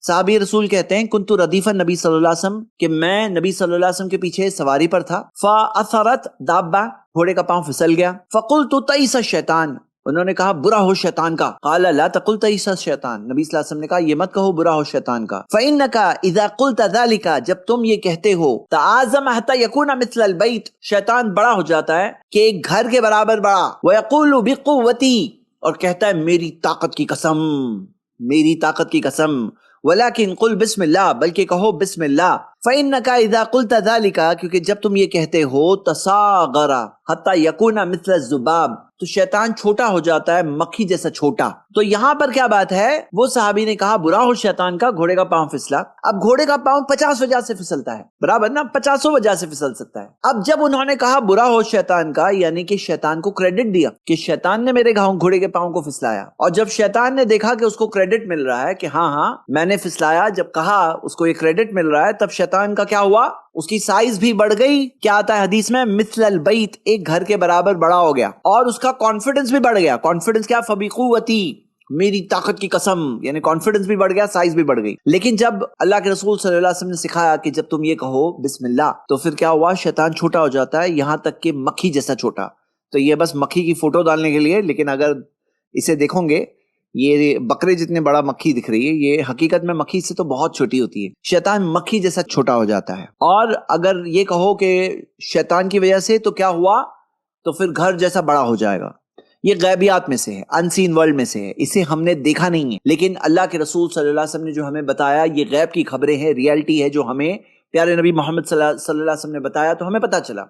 صحابی رسول کہتے ہیں کنتو ردیف نبی صلی اللہ علیہ وسلم کہ میں نبی صلی اللہ علیہ وسلم کے پیچھے سواری پر تھا، فاثرت دابہ گھوڑے کا پاؤں پھسل گیا، فقلت تئس الشیطان انہوں نے کہا برا ہو شیطان کا، قال لا تقل تئس الشیطان نبی صلی اللہ علیہ وسلم نے کہا یہ مت کہو برا ہو شیطان کا، فإنك اذا قلت ذلك جب تم یہ کہتے ہو تعاظم حتى يكون مثل البيت شیطان بڑا ہو جاتا ہے کہ ایک گھر کے برابر بڑا، ويقول بقوتي اور کہتا ہے میری طاقت کی قسم، میری طاقت کی قسم، ولیکن قل بسم اللہ بلکہ کہو بسم اللہ، فإنك اذا قلت ذلك کیونکہ جب تم یہ کہتے ہو تصاغر حتى يكون مثل الذباب تو شیطان چھوٹا ہو جاتا ہے مکھی جیسا چھوٹا۔ تو یہاں پر کیا بات ہے، وہ صحابی نے کہا برا ہو شیطان کا، گھوڑے کا پاؤں پھسلا۔ اب گھوڑے کا پاؤں 50 وجہ سے پھسلتا ہے، برابر نا، 50 وجہ سے پھسل سکتا ہے۔ اب جب انہوں نے کہا برا ہو شیطان کا، یعنی کہ شیطان کو کریڈٹ دیا کہ شیطان نے میرے گھوڑے کے پاؤں کو پھسلایا، اور جب شیطان نے دیکھا کہ اس کو کریڈٹ مل رہا ہے کہ ہاں میں نے پھسلایا، جب کہا اس کو یہ کریڈٹ مل رہا ہے، تب شیطان کا کیا ہوا، اس کی سائز بھی بڑھ گئی، کیا آتا ہے حدیث میں مثل البیت ایک گھر کے برابر بڑا ہو گیا، اور اس کا کانفیڈنس بھی بڑھ گیا۔ کانفیڈنس کیا، فبقوتی میری طاقت کی قسم، یعنی کانفیڈنس بھی بڑھ گیا، سائز بھی بڑھ گئی۔ لیکن جب اللہ کے رسول صلی اللہ علیہ وسلم نے سکھایا کہ جب تم یہ کہو بسم اللہ تو پھر کیا ہوا، شیطان چھوٹا ہو جاتا ہے یہاں تک کہ مکھی جیسا چھوٹا۔ تو یہ بس مکھی کی فوٹو ڈالنے کے لیے، لیکن اگر اسے دیکھو گے یہ بکرے جتنے بڑا مکھی دکھ رہی ہے، یہ حقیقت میں مکھی سے تو بہت چھوٹی ہوتی ہے۔ شیطان مکھی جیسا چھوٹا ہو جاتا ہے۔ اور اگر یہ کہو کہ شیطان کی وجہ سے تو کیا ہوا، تو پھر گھر جیسا بڑا ہو جائے گا۔ یہ غیبیات میں سے ہے، ان سین ورلڈ میں سے ہے، اسے ہم نے دیکھا نہیں ہے، لیکن اللہ کے رسول صلی اللہ علیہ وسلم نے جو ہمیں بتایا یہ غیب کی خبریں ہیں، ریئلٹی ہے جو ہمیں پیارے نبی محمد صلی اللہ علیہ وسلم نے بتایا تو ہمیں پتہ چلا۔